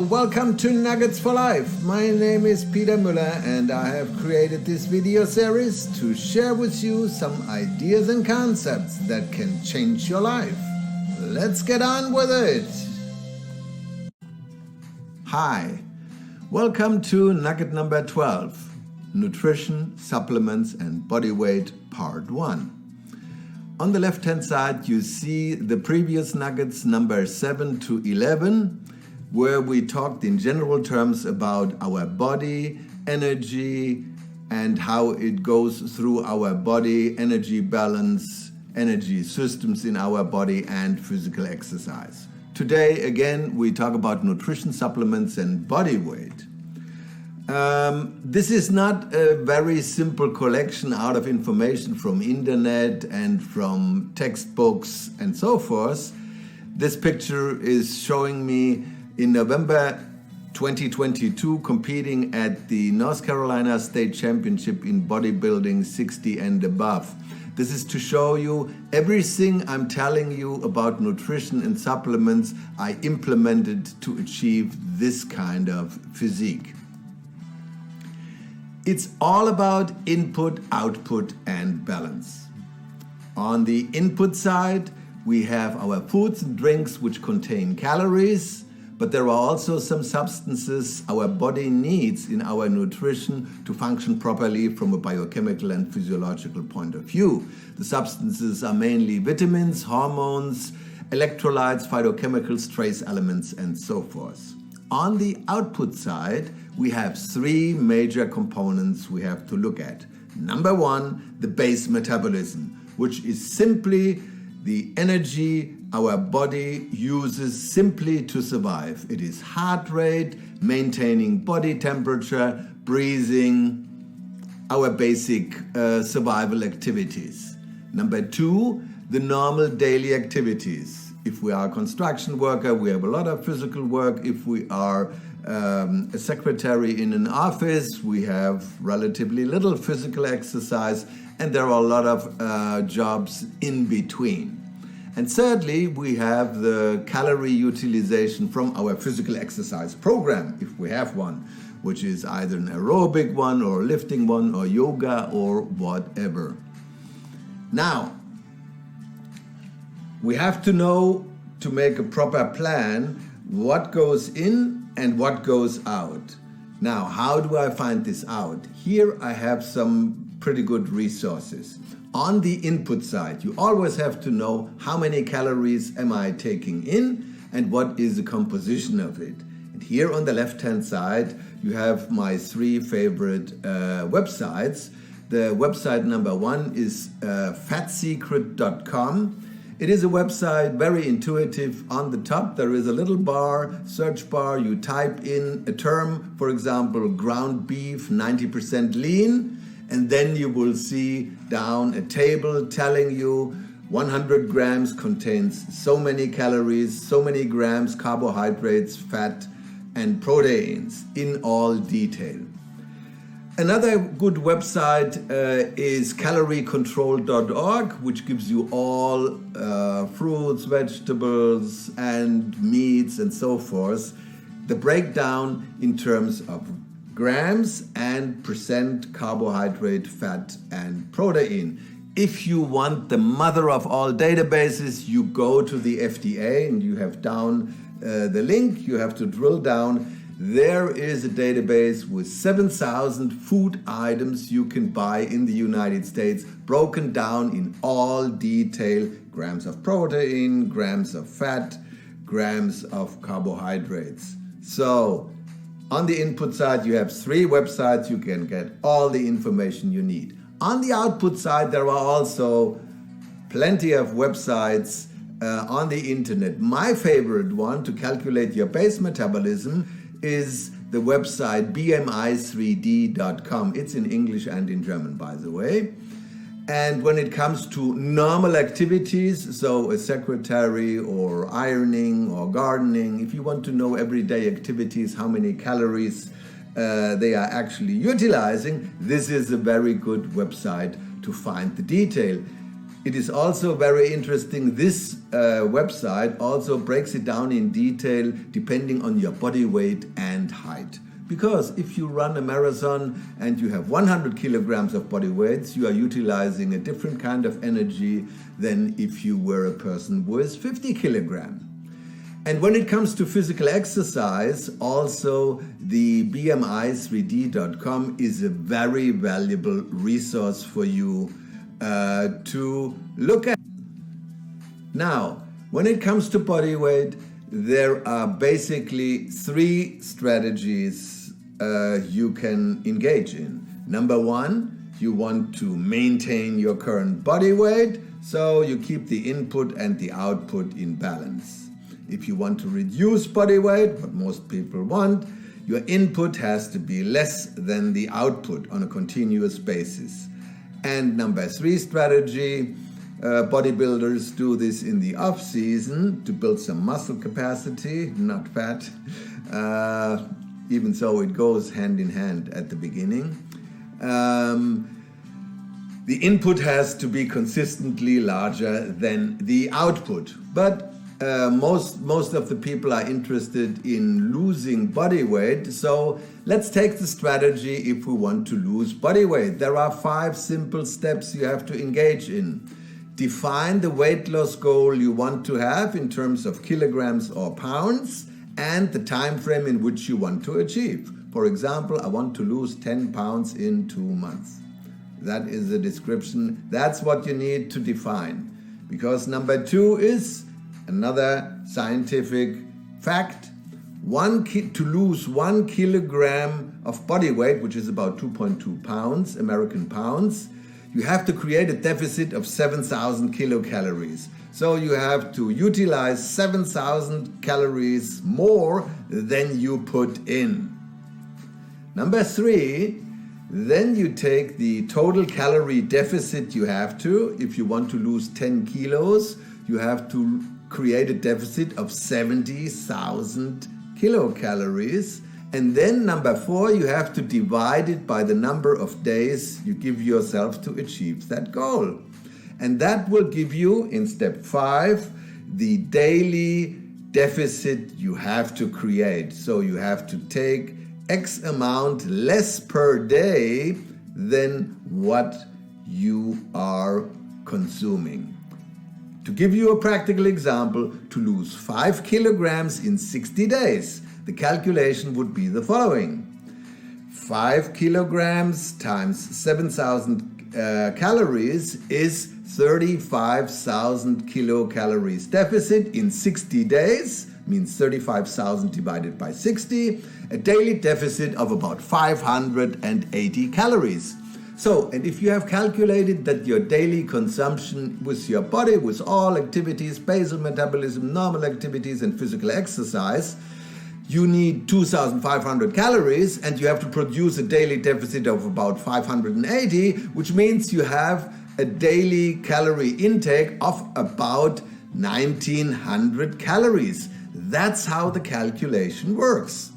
welcome to Nuggets for Life. My name is Peter Mueller and I have created this video series to share with you some ideas and concepts that can change your life. Let's get on with it. Hi, welcome to Nugget number 12, Nutrition, Supplements and Body Weight Part 1. On the left-hand side, you see the previous nuggets number 7 to 11, where we talked in general terms about our body, energy, and how it goes through our body, energy balance, energy systems in our body, and physical exercise. Today, again, we talk about nutrition, supplements, and body weight. This is not a very simple collection out of information from internet and from textbooks and so forth. This picture is showing me in November 2022 competing at the North Carolina State Championship in bodybuilding 60 and above. This is to show you everything I'm telling you about nutrition and supplements I implemented to achieve this kind of physique. It's all about input, output, and balance. On the input side, we have our foods and drinks which contain calories, but there are also some substances our body needs in our nutrition to function properly from a biochemical and physiological point of view. The substances are mainly vitamins, hormones, electrolytes, phytochemicals, trace elements, and so forth. On the output side, we have three major components we have to look at. Number one, the base metabolism, which is simply the energy our body uses simply to survive. It is heart rate, maintaining body temperature, breathing, our basic survival activities. Number two, the normal daily activities. If we are a construction worker, we have a lot of physical work. If we are a secretary in an office, we have relatively little physical exercise, and there are a lot of jobs in between. And thirdly, we have the calorie utilization from our physical exercise program, if we have one, which is either an aerobic one or a lifting one or yoga or whatever. Now, we have to know, to make a proper plan, what goes in and what goes out. Now, how do I find this out? Here I have some pretty good resources. On the input side, you always have to know how many calories am I taking in and what is the composition of it. And here on the left-hand side, you have my three favorite websites. The website number one is fatsecret.com. It is a website, very intuitive. On the top, there is a little bar, search bar. You type in a term, for example, ground beef, 90% lean. And then you will see down a table telling you 100 grams contains so many calories, so many grams carbohydrates, fat, and proteins in all detail. Another good website is caloriecontrol.org, which gives you all fruits, vegetables, and meats and so forth. The breakdown in terms of grams and percent carbohydrate, fat, and protein. If you want the mother of all databases, you go to the FDA and you have down the link, you have to drill down. There is a database with 7,000 food items you can buy in the United States, broken down in all detail, grams of protein, grams of fat, grams of carbohydrates. So, on the input side, you have three websites. You can get all the information you need. On the output side, there are also plenty of websites on the internet. My favorite one to calculate your base metabolism is the website bmi3d.com. It's in English and in German, by the way. And when it comes to normal activities, so a secretary or ironing or gardening, if you want to know everyday activities, how many calories they are actually utilizing, this is a very good website to find the detail. It is also very interesting. This website also breaks it down in detail depending on your body weight and height. Because if you run a marathon and you have 100 kilograms of body weight, you are utilizing a different kind of energy than if you were a person with 50 kilograms. And when it comes to physical exercise, also the BMI3D.com is a very valuable resource for you to look at. Now, when it comes to body weight, there are basically 3 strategies you can engage in. Number 1, you want to maintain your current body weight, so you keep the input and the output in balance. If you want to reduce body weight, what most people want, your input has to be less than the output on a continuous basis. And number 3 strategy, bodybuilders do this in the off season to build some muscle capacity, not fat. Even so, it goes hand in hand at the beginning. The input has to be consistently larger than the output. But most of the people are interested in losing body weight. So let's take the strategy if we want to lose body weight. There are 5 simple steps you have to engage in. Define the weight loss goal you want to have in terms of kilograms or pounds and the time frame in which you want to achieve. For example, I want to lose 10 pounds in 2 months. That is the description. That's what you need to define. Because number 2 is another scientific fact. To lose 1 kilogram of body weight, which is about 2.2 pounds, American pounds, you have to create a deficit of 7,000 kilocalories. So you have to utilize 7,000 calories more than you put in. Number 3, then you take the total calorie deficit you have to. If you want to lose 10 kilos, you have to create a deficit of 70,000 kilocalories. And then number 4, you have to divide it by the number of days you give yourself to achieve that goal. And that will give you, in step 5, the daily deficit you have to create. So you have to take X amount less per day than what you are consuming. To give you a practical example, to lose 5 kilograms in 60 days, the calculation would be the following. 5 kilograms times 7,000 calories is 35,000 kilocalories deficit in 60 days, means 35,000 divided by 60, a daily deficit of about 580 calories. So, and if you have calculated that your daily consumption with your body, with all activities, basal metabolism, normal activities and physical exercise, you need 2,500 calories and you have to produce a daily deficit of about 580, which means you have a daily calorie intake of about 1,900 calories. That's how the calculation works.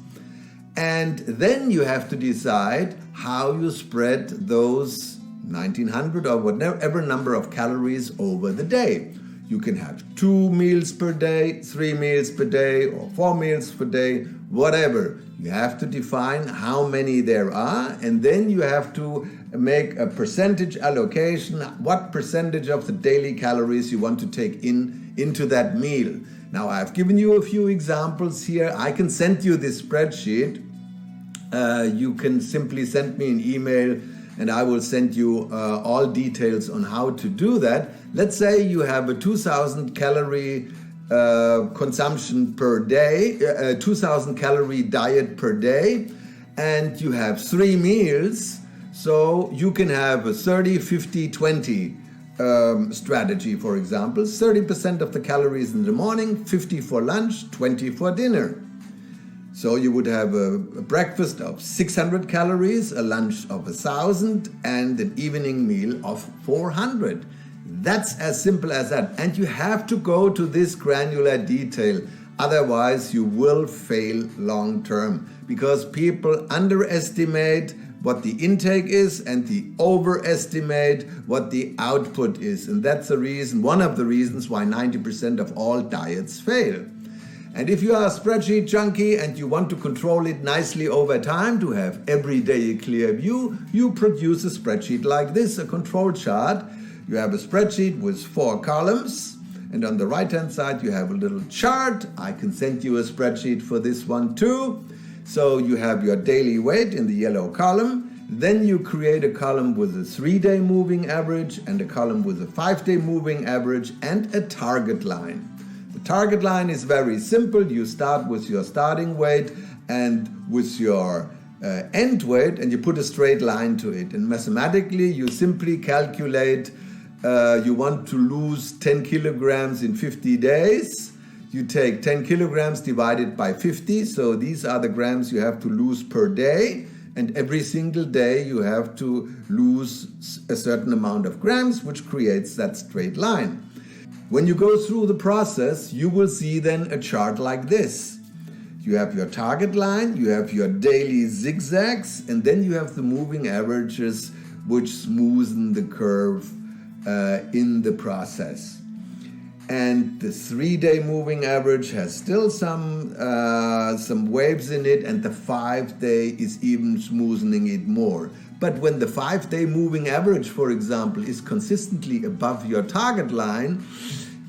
And then you have to decide how you spread those 1,900 or whatever number of calories over the day. You can have 2 meals per day, 3 meals per day, or 4 meals per day, whatever. You have to define how many there are, and then you have to make a percentage allocation, what percentage of the daily calories you want to take into that meal. Now, I've given you a few examples here. I can send you this spreadsheet. You can simply send me an email and I will send you all details on how to do that. Let's say you have a 2,000 calorie consumption per day, 2,000 calorie diet per day, and you have 3 meals. So you can have a 30, 50, 20 strategy, for example. 30% of the calories in the morning, 50 for lunch, 20 for dinner. So you would have a breakfast of 600 calories, a lunch of 1,000, and an evening meal of 400. That's as simple as that. And you have to go to this granular detail. Otherwise, you will fail long term because people underestimate what the intake is and the overestimate what the output is. And that's one of the reasons why 90% of all diets fail. And if you are a spreadsheet junkie and you want to control it nicely over time to have every day a clear view, you produce a spreadsheet like this, a control chart. You have a spreadsheet with 4 columns, and on the right hand side you have a little chart. I can send you a spreadsheet for this one too. So you have your daily weight in the yellow column. Then you create a column with a 3-day moving average and a column with a 5-day moving average and a target line. The target line is very simple. You start with your starting weight and with your end weight, and you put a straight line to it. And mathematically, you simply calculate you want to lose 10 kilograms in 50 days. You take 10 kilograms divided by 50. So these are the grams you have to lose per day. And every single day you have to lose a certain amount of grams, which creates that straight line. When you go through the process, you will see then a chart like this. You have your target line, you have your daily zigzags, and then you have the moving averages which smoothen the curve in the process. And the 3-day moving average has still some waves in it, and the 5-day is even smoothing it more. But when the 5-day moving average, for example, is consistently above your target line,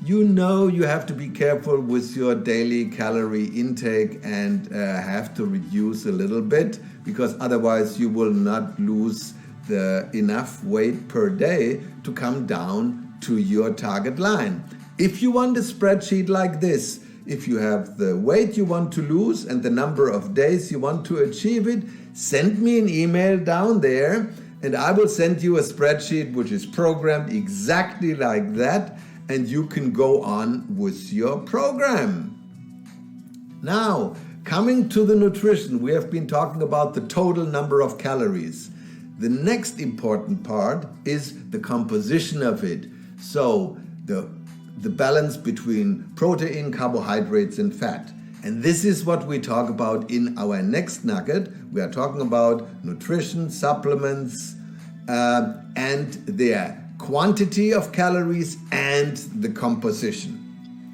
you know you have to be careful with your daily calorie intake and have to reduce a little bit, because otherwise you will not lose enough weight per day to come down to your target line. If you want a spreadsheet like this, if you have the weight you want to lose and the number of days you want to achieve it, send me an email down there and I will send you a spreadsheet which is programmed exactly like that, and you can go on with your program. Now, coming to the nutrition, we have been talking about the total number of calories. The next important part is the composition of it. So the balance between protein, carbohydrates, and fat. And this is what we talk about in our next nugget. We are talking about nutrition, supplements, and their quantity of calories and the composition.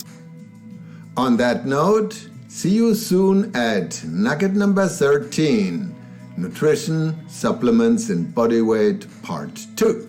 On that note, see you soon at nugget number 13, Nutrition, Supplements, and Body Weight Part 2.